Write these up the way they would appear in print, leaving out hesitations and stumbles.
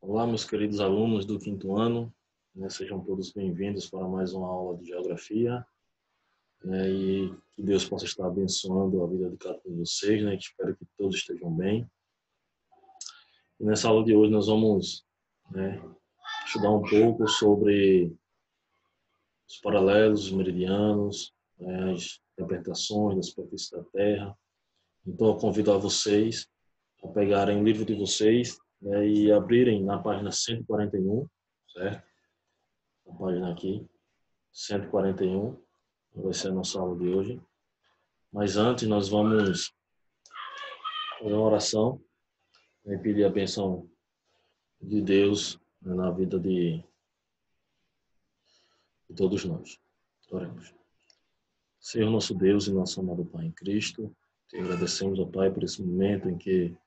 Olá, meus queridos alunos do quinto ano, sejam todos bem-vindos para mais uma aula de geografia, e que Deus possa estar abençoando a vida de cada um de vocês, que espero que todos estejam bem. E nessa aula de hoje nós vamos, estudar um pouco sobre os paralelos, os meridianos, as interpretações da superfície da Terra. Então eu convido a vocês a pegarem o livro de vocês, e abrirem na página 141, certo? A página aqui, 141, vai ser a nossa aula de hoje. Mas antes nós vamos fazer uma oração e pedir a bênção de Deus na vida de todos nós. Oremos. Senhor nosso Deus e nosso amado Pai em Cristo, te agradecemos, ó Pai, por esse momento em que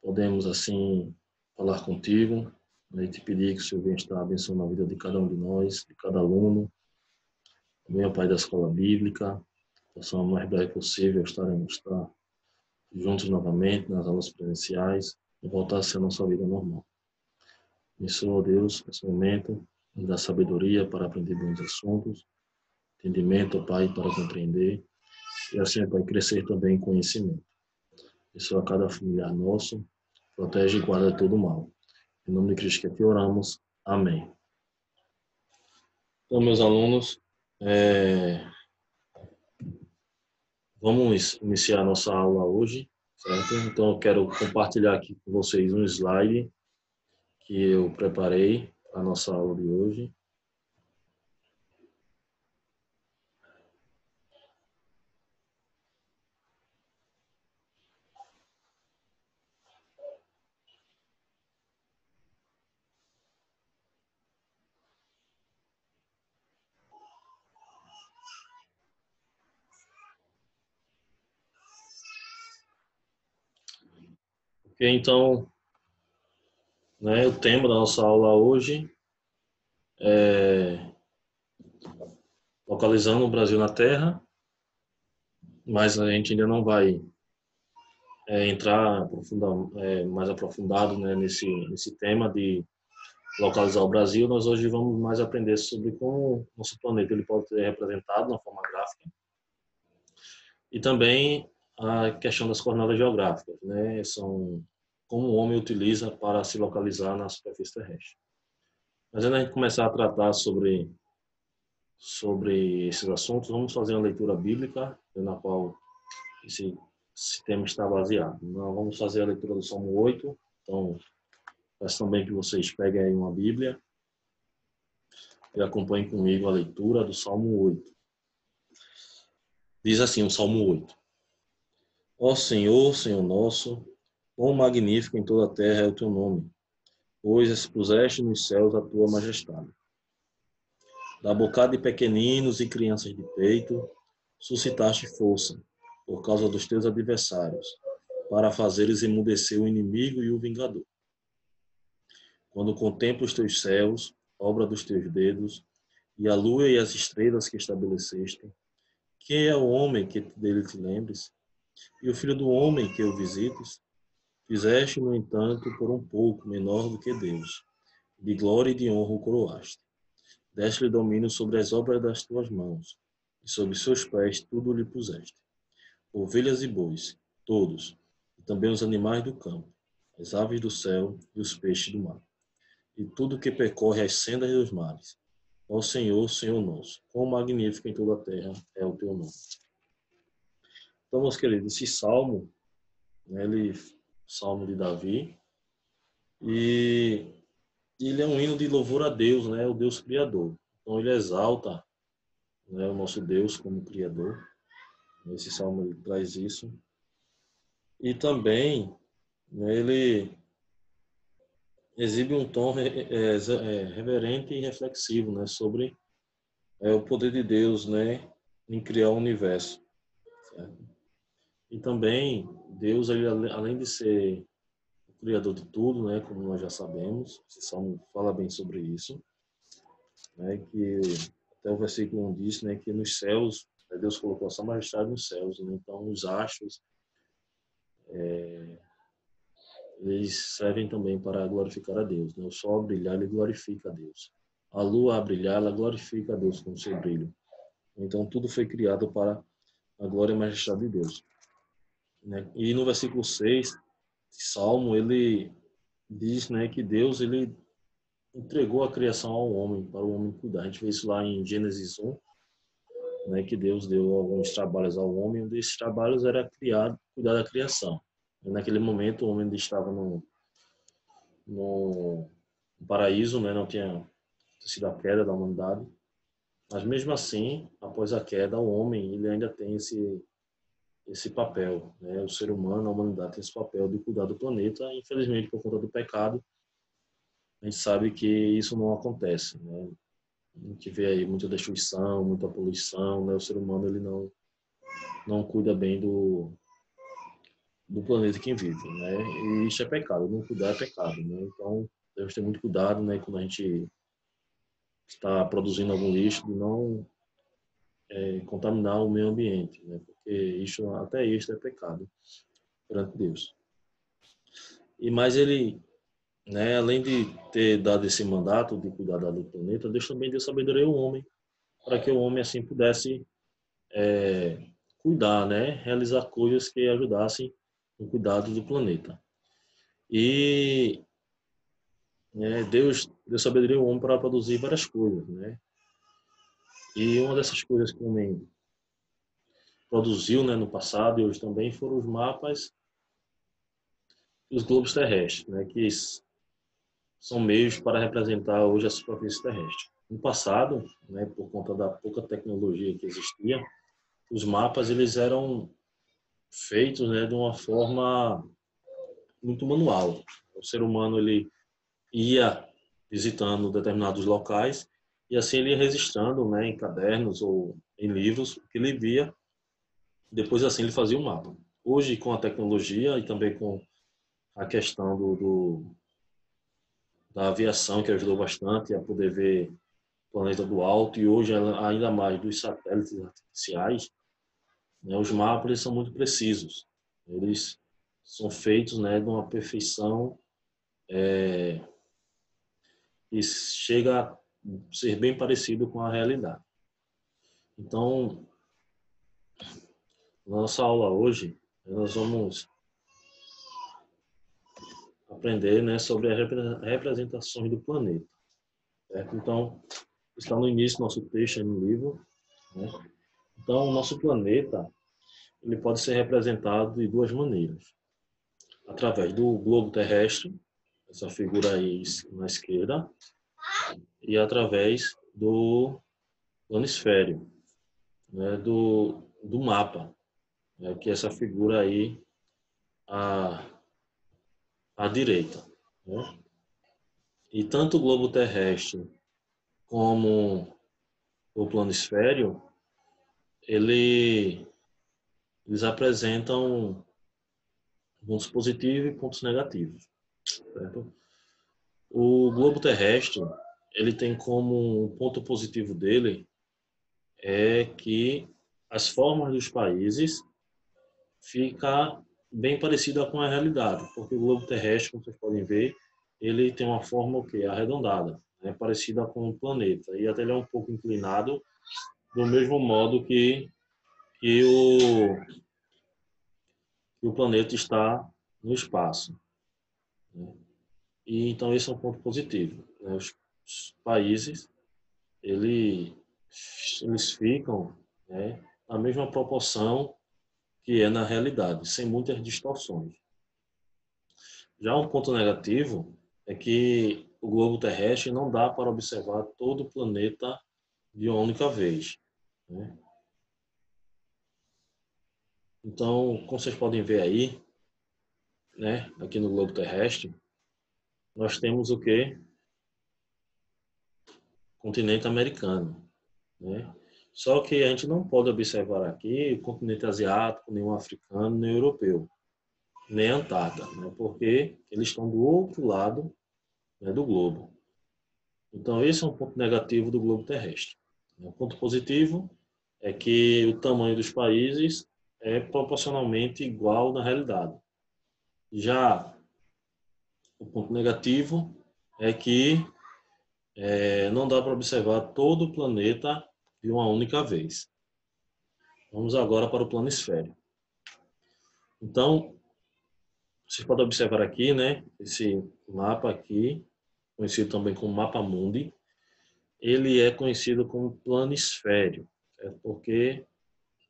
podemos assim falar contigo, e te pedir que o Senhor venha estar abençoando a vida de cada um de nós, de cada aluno, também, ó Pai, da escola bíblica, possamos o mais breve possível estar juntos novamente nas aulas presenciais e voltar a ser a nossa vida normal. Isso, ó Deus, nesse momento, nos dá sabedoria para aprender bons assuntos, entendimento, ó Pai, para compreender e assim, Pai, crescer também em conhecimento. Isso a cada familiar nosso, protege e guarda de todo mal. Em nome de Cristo que aqui oramos. Amém. Então, meus alunos, vamos iniciar a nossa aula hoje, certo? Então, eu quero compartilhar aqui com vocês um slide que eu preparei para a nossa aula de hoje. Ok, então, o tema da nossa aula hoje é localizando o Brasil na Terra, mas a gente ainda não vai entrar mais aprofundado, nesse tema de localizar o Brasil. Nós hoje vamos mais aprender sobre como o nosso planeta ele pode ser representado na forma gráfica e também a questão das coordenadas geográficas, são como o homem utiliza para se localizar na superfície terrestre. Mas antes de a gente começar a tratar sobre esses assuntos, vamos fazer uma leitura bíblica na qual esse tema está baseado. Nós vamos fazer a leitura do Salmo 8, então peço também que vocês peguem aí uma Bíblia e acompanhem comigo a leitura do Salmo 8. Diz assim o Salmo 8: Ó Senhor, Senhor nosso, quão magnífico em toda a terra é o teu nome, pois expuseste nos céus a tua majestade. Da bocada de pequeninos e crianças de peito, suscitaste força, por causa dos teus adversários, para fazeres emudecer o inimigo e o vingador. Quando contemplo os teus céus, obra dos teus dedos, e a lua e as estrelas que estabeleceste, quem é o homem que dele te lembres? E o filho do homem que o visites? Fizeste, no entanto, por um pouco menor do que Deus. De glória e de honra o coroaste. Deste-lhe domínio sobre as obras das tuas mãos, e sobre seus pés tudo lhe puseste. Ovelhas e bois, todos, e também os animais do campo, as aves do céu e os peixes do mar, e tudo que percorre as sendas dos mares. Ó Senhor, Senhor nosso, quão magnífico em toda a terra é o teu nome. Então, meus queridos, esse salmo, salmo de Davi, e ele é um hino de louvor a Deus, o Deus Criador. Então, ele exalta, o nosso Deus como Criador. Esse salmo ele traz isso. E também, ele exibe um tom reverente e reflexivo, sobre o poder de Deus, em criar o universo. Certo? E também, Deus, ele, além de ser o criador de tudo, como nós já sabemos, esse salmo fala bem sobre isso, que até o versículo 1 diz, que nos céus, Deus colocou a sua majestade nos céus, então os astros eles servem também para glorificar a Deus, né? O sol a brilhar, ele glorifica a Deus. A lua a brilhar, ela glorifica a Deus com o seu brilho. Então, tudo foi criado para a glória e majestade de Deus, né? E no versículo 6 de Salmo, ele diz, né, que Deus, ele entregou a criação ao homem, para o homem cuidar. A gente vê isso lá em Gênesis 1, né, que Deus deu alguns trabalhos ao homem, um desses trabalhos era cuidar da criação. E naquele momento, o homem ainda estava no paraíso, né, não tinha sido a queda da humanidade, mas mesmo assim, após a queda, o homem ele ainda tem esse papel, né? O ser humano, a humanidade tem esse papel de cuidar do planeta. Infelizmente, por conta do pecado, a gente sabe que isso não acontece, né? A gente vê aí muita destruição, muita poluição, né? O ser humano ele não cuida bem do planeta que vive, né? E isso é pecado, não cuidar é pecado, né? Então, devemos ter muito cuidado, né, quando a gente está produzindo algum lixo, de não contaminar o meio ambiente, né? Porque isso, até isso é pecado perante Deus. E mais ele, né, além de ter dado esse mandato de cuidar do planeta, Deus também deu sabedoria ao homem, para que o homem assim pudesse cuidar, né, realizar coisas que ajudassem no cuidado do planeta. E Deus deu sabedoria ao homem para produzir várias coisas, né? E uma dessas coisas que o homem produziu, né, no passado e hoje também foram os mapas e os globos terrestres, né, que são meios para representar hoje a superfície terrestre. No passado, né, por conta da pouca tecnologia que existia, os mapas eles eram feitos, né, de uma forma muito manual. O ser humano ele ia visitando determinados locais e assim ele ia registrando, né, em cadernos ou em livros o que ele via. Depois assim ele fazia um mapa. Hoje com a tecnologia e também com a questão da aviação que ajudou bastante a poder ver o planeta do alto e hoje ainda mais dos satélites artificiais, né, os mapas eles são muito precisos. Eles são feitos, né, de uma perfeição que chega a ser bem parecido com a realidade. Então, na nossa aula hoje, nós vamos aprender, né, sobre as representações do planeta. Certo? Então, está no início do nosso texto, no livro. Né? Então, o nosso planeta ele pode ser representado de duas maneiras. Através do globo terrestre, essa figura aí na esquerda, e através do planisfério, né, do mapa, né, que é essa figura aí à, à direita. Né? E tanto o globo terrestre como o planisfério, eles apresentam pontos positivos e pontos negativos. Certo? O globo terrestre, ele tem como um ponto positivo dele é que as formas dos países fica bem parecida com a realidade, porque o globo terrestre, como vocês podem ver, ele tem uma forma o quê? Arredondada, né? Parecida com o planeta, e até ele é um pouco inclinado, do mesmo modo que o planeta está no espaço. Né? E então esse é um ponto positivo. Né? Os países, ele, eles ficam, né, na mesma proporção que é na realidade, sem muitas distorções. Já um ponto negativo é que o globo terrestre não dá para observar todo o planeta de uma única vez. Né? Então, como vocês podem ver aí, né, aqui no globo terrestre, nós temos o quê? Continente americano. Né? Só que a gente não pode observar aqui o continente asiático, nem o africano, nem o europeu, nem a Antártida, né? Porque eles estão do outro lado, né, do globo. Então, esse é um ponto negativo do globo terrestre. O ponto positivo é que o tamanho dos países é proporcionalmente igual na realidade. Já O ponto negativo é que não dá para observar todo o planeta de uma única vez. Vamos agora para o planisfério. Então, vocês podem observar aqui, né, esse mapa aqui, conhecido também como mapa mundi, ele é conhecido como planisfério, porque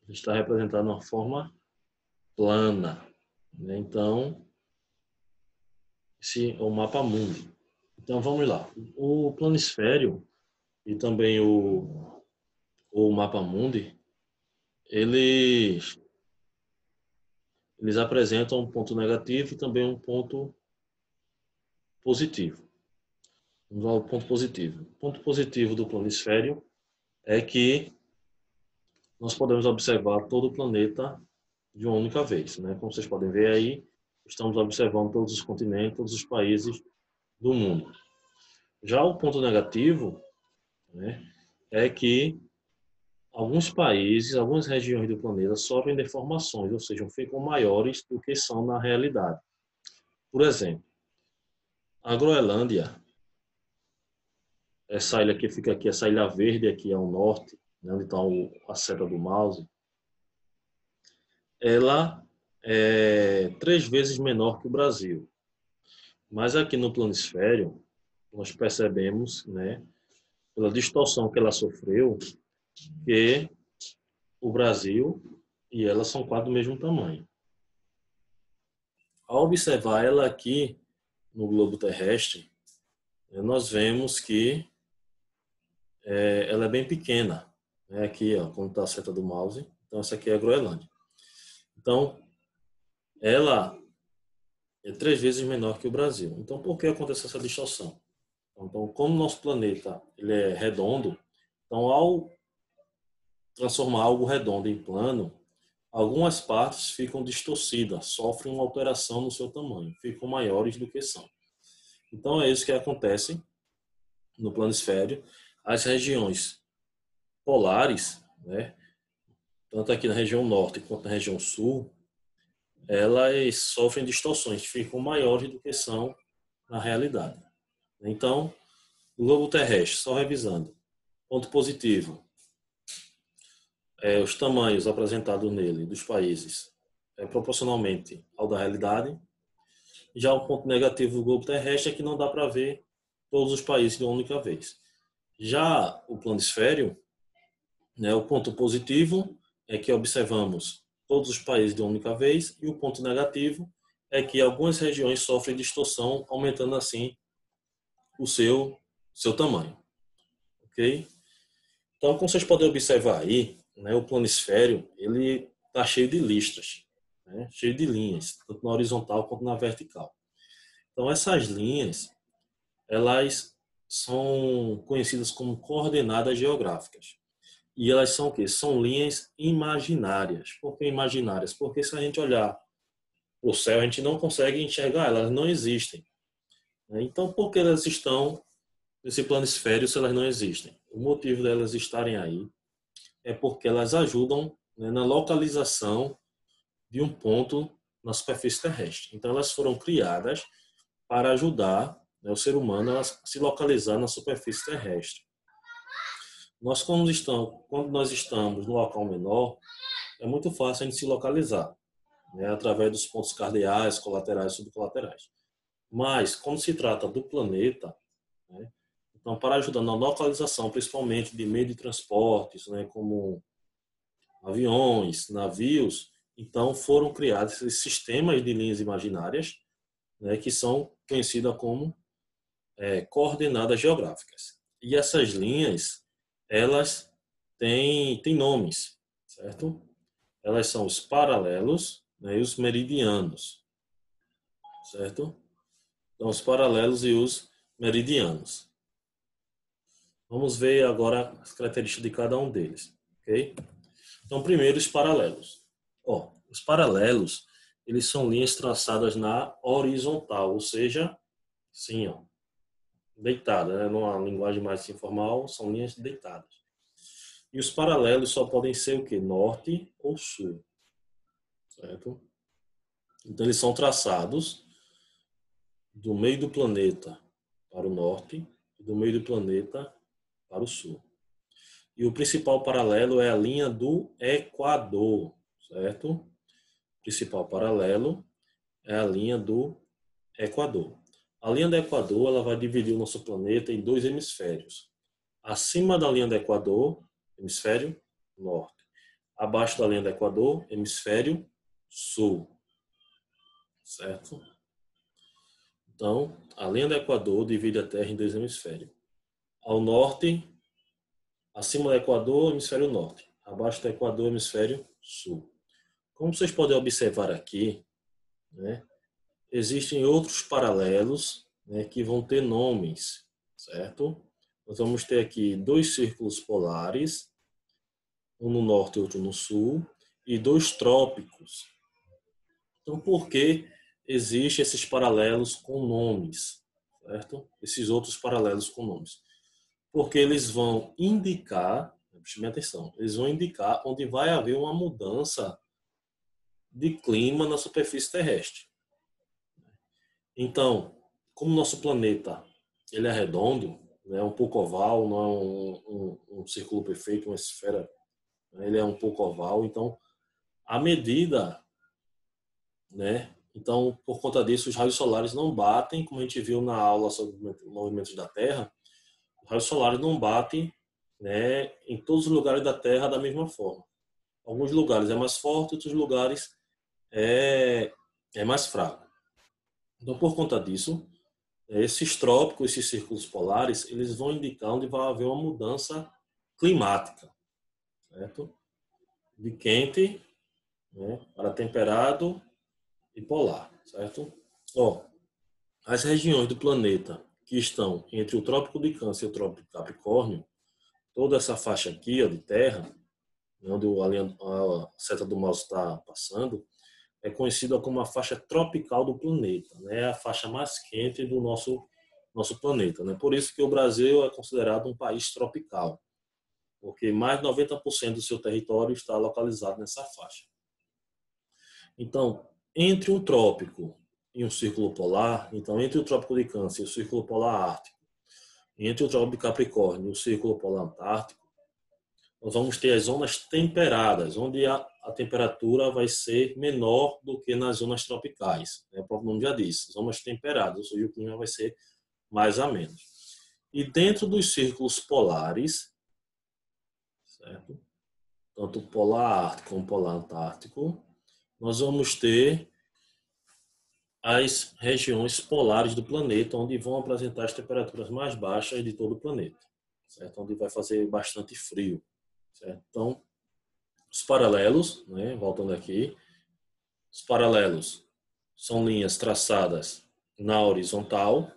ele está representado uma forma plana, né? Então, esse é o mapa mundi. Então, vamos lá. O planisfério e também o mapa mundi, eles apresentam um ponto negativo e também um ponto positivo. Vamos ao ponto positivo. O ponto positivo do planisfério é que nós podemos observar todo o planeta de uma única vez, né? Como vocês podem ver aí, estamos observando todos os continentes, todos os países do mundo. Já o ponto negativo, né, é que alguns países, algumas regiões do planeta sofrem deformações, ou seja, ficam maiores do que são na realidade. Por exemplo, a Groenlândia, essa ilha que fica aqui, essa ilha verde aqui ao norte, né, onde está a seta do mouse, ela é 3 vezes menor que o Brasil. Mas aqui no planisfério, nós percebemos, né, pela distorção que ela sofreu, que o Brasil e ela são quase do mesmo tamanho. Ao observar ela aqui no globo terrestre, nós vemos que ela é bem pequena. Né? Aqui, ó, como está a seta do mouse, então essa aqui é a Groenlândia. Então, ela é 3 vezes menor que o Brasil. Então, por que acontece essa distorção? Então, como o nosso planeta ele é redondo, então ao transformar algo redondo em plano, algumas partes ficam distorcidas, sofrem uma alteração no seu tamanho, ficam maiores do que são. Então é isso que acontece no planisfério. As regiões polares, né, tanto aqui na região norte quanto na região sul, elas sofrem distorções, ficam maiores do que são na realidade. Então, o globo terrestre, só revisando, ponto positivo, os tamanhos apresentados nele dos países proporcionalmente ao da realidade. Já o ponto negativo do globo terrestre é que não dá para ver todos os países de uma única vez. Já o planisfério, né, o ponto positivo é que observamos todos os países de uma única vez, e o ponto negativo é que algumas regiões sofrem distorção, aumentando assim o seu tamanho. Ok? Então, como vocês podem observar aí, né, o planisfério ele está cheio de listras, né, cheio de linhas, tanto na horizontal quanto na vertical. Então, essas linhas, elas são conhecidas como coordenadas geográficas. E elas são o quê? São linhas imaginárias. Por que imaginárias? Porque se a gente olhar o céu, a gente não consegue enxergar, elas não existem. Então, por que elas estão nesse planisfério se elas não existem? O motivo delas estarem aí é porque elas ajudam, né, na localização de um ponto na superfície terrestre. Então, elas foram criadas para ajudar, né, o ser humano a se localizar na superfície terrestre. Quando nós estamos no local menor, é muito fácil a gente se localizar, né, através dos pontos cardeais, colaterais e subcolaterais. Mas, quando se trata do planeta, né, então, para ajudar na localização, principalmente de meio de transportes, né, como aviões, navios, então foram criados esses sistemas de linhas imaginárias, né, que são conhecidas como coordenadas geográficas. E essas linhas, elas têm nomes, certo? Elas são os paralelos, né, e os meridianos, certo? Então, os paralelos e os meridianos. Vamos ver agora as características de cada um deles, ok? Então, primeiro, os paralelos. Os paralelos, eles são linhas traçadas na horizontal, ou seja, sim, deitada, né? Numa linguagem mais informal, são linhas deitadas. E os paralelos só podem ser o quê? Norte ou sul, certo? Então, eles são traçados do meio do planeta para o norte e do meio do planeta para o sul. E o principal paralelo é a linha do Equador, certo? O principal paralelo é a linha do Equador. A linha do Equador ela vai dividir o nosso planeta em dois hemisférios. Acima da linha do Equador, hemisfério norte. Abaixo da linha do Equador, hemisfério sul. Certo? Então, a linha do Equador divide a Terra em dois hemisférios. Ao norte, acima do Equador, hemisfério norte. Abaixo do Equador, hemisfério sul. Como vocês podem observar aqui, né, existem outros paralelos, né, que vão ter nomes, certo? Nós vamos ter aqui dois círculos polares, um no norte e outro no sul, e dois trópicos. Então, por que existem esses paralelos com nomes, certo? Esses outros paralelos com nomes? Porque eles vão indicar, preste atenção, eles vão indicar onde vai haver uma mudança de clima na superfície terrestre. Então, como nosso planeta ele é redondo, né, um pouco oval, não é um círculo perfeito, uma esfera, né, ele é um pouco oval, então, à medida, né, então, por conta disso, os raios solares não batem, como a gente viu na aula sobre movimentos da Terra, os raios solares não batem, né, em todos os lugares da Terra da mesma forma. Alguns lugares é mais forte, outros lugares é mais fraco. Então, por conta disso, esses trópicos, esses círculos polares, eles vão indicar onde vai haver uma mudança climática, certo? De quente, né, para temperado e polar, certo? Ó, as regiões do planeta que estão entre o Trópico de Câncer e o Trópico de Capricórnio, toda essa faixa aqui, ó, de terra, onde a seta do mouse está passando, é conhecida como a faixa tropical do planeta, né? A faixa mais quente do nosso planeta, né? Por isso que o Brasil é considerado um país tropical, porque mais de 90% do seu território está localizado nessa faixa. Então, entre um trópico e um círculo polar, então entre o Trópico de Câncer e o Círculo Polar Ártico, entre o Trópico de Capricórnio e o Círculo Polar Antártico, nós vamos ter as zonas temperadas, onde a temperatura vai ser menor do que nas zonas tropicais. O próprio nome já disse, zonas temperadas, ou seja, o clima vai ser mais ameno. E dentro dos círculos polares, certo? Tanto o polar ártico como o polar antártico, nós vamos ter as regiões polares do planeta, onde vão apresentar as temperaturas mais baixas de todo o planeta, certo? Onde vai fazer bastante frio. Certo? Então, os paralelos, né, voltando aqui, os paralelos são linhas traçadas na horizontal,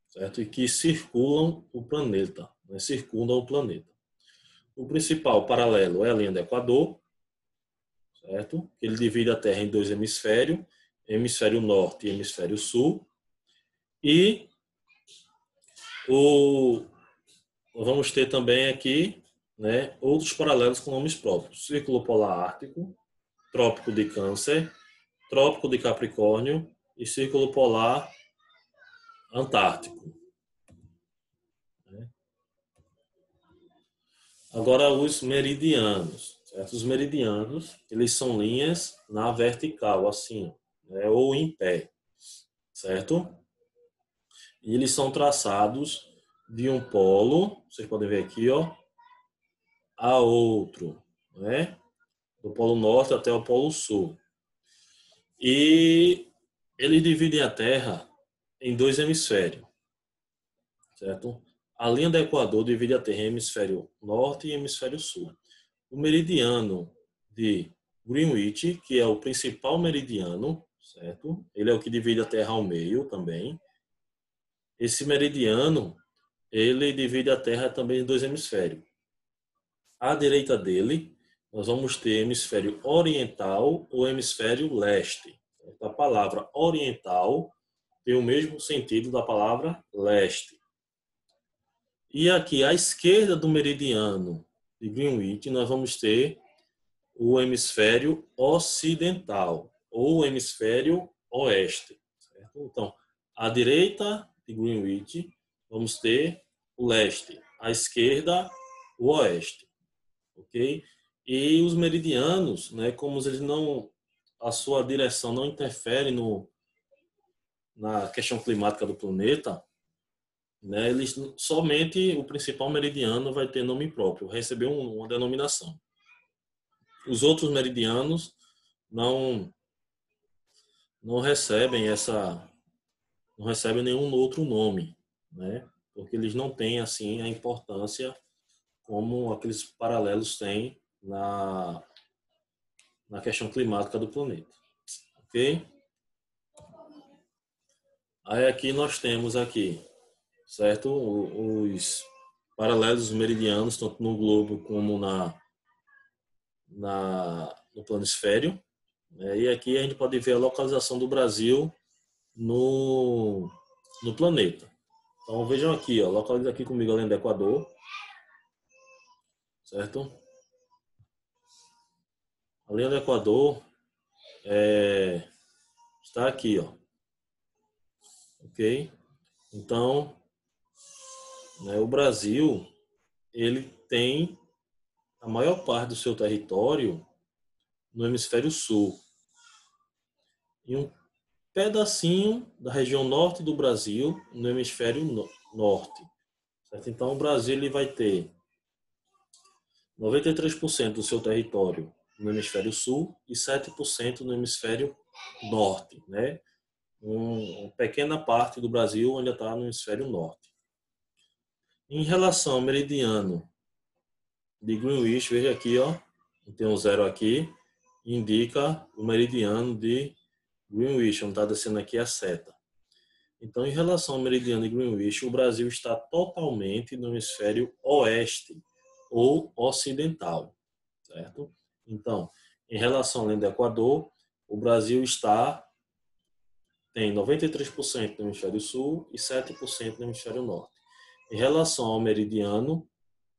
certo? E que circulam o planeta, né, circundam o planeta. O principal paralelo é a linha do Equador, certo? Ele divide a Terra em dois hemisférios, hemisfério norte e hemisfério sul. E vamos ter também aqui, né, outros paralelos com nomes próprios. Círculo Polar Ártico, Trópico de Câncer, Trópico de Capricórnio e Círculo Polar Antártico. Agora os meridianos. Certo? Os meridianos, eles são linhas na vertical, assim, né, ou em pé, certo? E eles são traçados de um polo, vocês podem ver aqui, ó, a outro, né? Do Polo Norte até o Polo Sul. E eles dividem a Terra em dois hemisférios, certo? A linha do Equador divide a Terra em hemisfério norte e hemisfério sul. O meridiano de Greenwich, que é o principal meridiano, certo? Ele é o que divide a Terra ao meio também. Esse meridiano, ele divide a Terra também em dois hemisférios. À direita dele, nós vamos ter hemisfério oriental ou hemisfério leste. A palavra oriental tem o mesmo sentido da palavra leste. E aqui, à esquerda do meridiano de Greenwich, nós vamos ter o hemisfério ocidental ou o hemisfério oeste. Certo? Então, À direita de Greenwich, vamos ter o leste. À esquerda, o oeste. Ok? E os meridianos, né, como eles não, a sua direção não interfere na questão climática do planeta, né, eles somente o principal meridiano vai ter nome próprio, receber uma denominação. Os outros meridianos não não recebem essa não recebem nenhum outro nome, né? Porque eles não têm assim a importância como aqueles paralelos têm na questão climática do planeta, ok? Aí aqui nós temos aqui, certo? Os paralelos meridianos tanto no globo como no planisfério, né? E aqui a gente pode ver a localização do Brasil no planeta. Então vejam aqui, ó, localiza aqui comigo além do Equador, certo? A linha do Equador está aqui, ó, ok? Então, né, o Brasil ele tem a maior parte do seu território no hemisfério sul e um pedacinho da região norte do Brasil no hemisfério norte, certo? Então, o Brasil ele vai ter 93% do seu território no hemisfério sul e 7% no hemisfério norte, né? Uma pequena parte do Brasil ainda está no hemisfério norte. Em relação ao meridiano de Greenwich, veja aqui, ó, tem um zero aqui, indica o meridiano de Greenwich, onde está descendo aqui a seta. Então, em relação ao meridiano de Greenwich, o Brasil está totalmente no hemisfério oeste ou ocidental, certo? Então, em relação ao linha do Equador, o Brasil tem 93% no hemisfério sul e 7% no hemisfério norte. Em relação ao meridiano,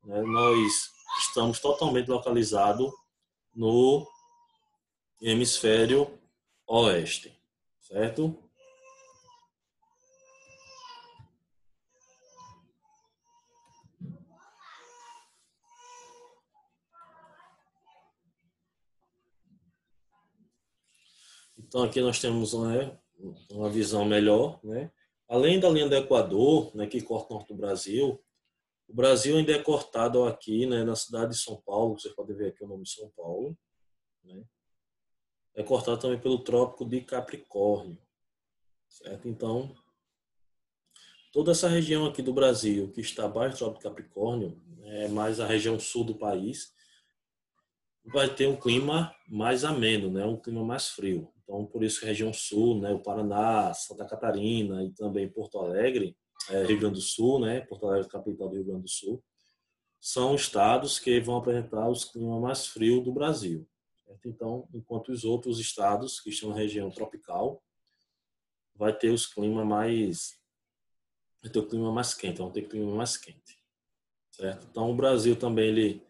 né, nós estamos totalmente localizados no hemisfério oeste, certo? Então aqui nós temos, né, uma visão melhor, né? Além da linha do Equador, né, que corta o norte do Brasil, o Brasil ainda é cortado aqui, né, na cidade de São Paulo, vocês podem ver aqui o nome de São Paulo, né? É cortado também pelo Trópico de Capricórnio, certo? Então, toda essa região aqui do Brasil, que está abaixo do Trópico de Capricórnio, é mais a região sul do país, vai ter um clima mais ameno, né? Um clima mais frio. Então, por isso que a região sul, né? O Paraná, Santa Catarina e também Porto Alegre, Rio Grande do Sul, né? Porto Alegre, capital do Rio Grande do Sul, são estados que vão apresentar os climas mais frios do Brasil. Certo? Então, enquanto os outros estados que estão na região tropical, vai ter vai ter o clima mais quente, vão ter clima mais quente, certo? Então, o Brasil também ele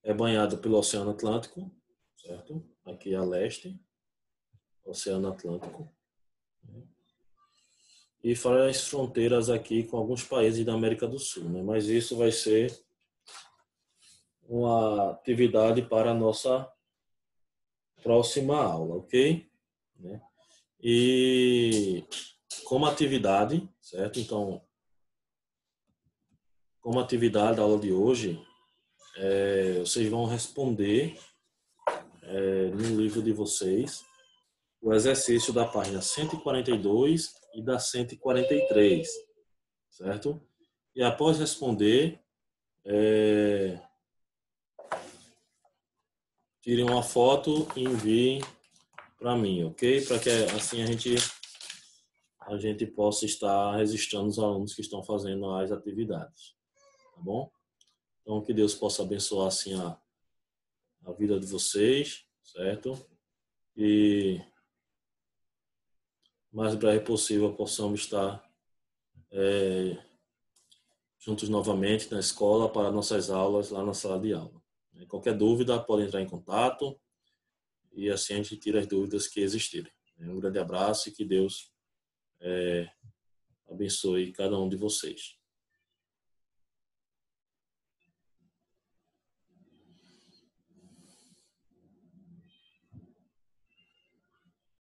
é banhado pelo Oceano Atlântico, certo? Aqui a leste, Oceano Atlântico. E faz fronteiras aqui com alguns países da América do Sul, né? Mas isso vai ser uma atividade para a nossa próxima aula, ok? Né? E como atividade, certo? Então, como atividade da aula de hoje, vocês vão responder no livro de vocês o exercício da página 142 e da 143, certo? E após responder, tirem uma foto e enviem para mim, ok? Para que assim a gente possa estar registrando os alunos que estão fazendo as atividades, tá bom? Então que Deus possa abençoar assim a vida de vocês, certo? E o mais breve possível possamos estar juntos novamente na escola para nossas aulas lá na sala de aula. Qualquer dúvida pode entrar em contato e assim a gente tira as dúvidas que existirem. Um grande abraço e que Deus abençoe cada um de vocês.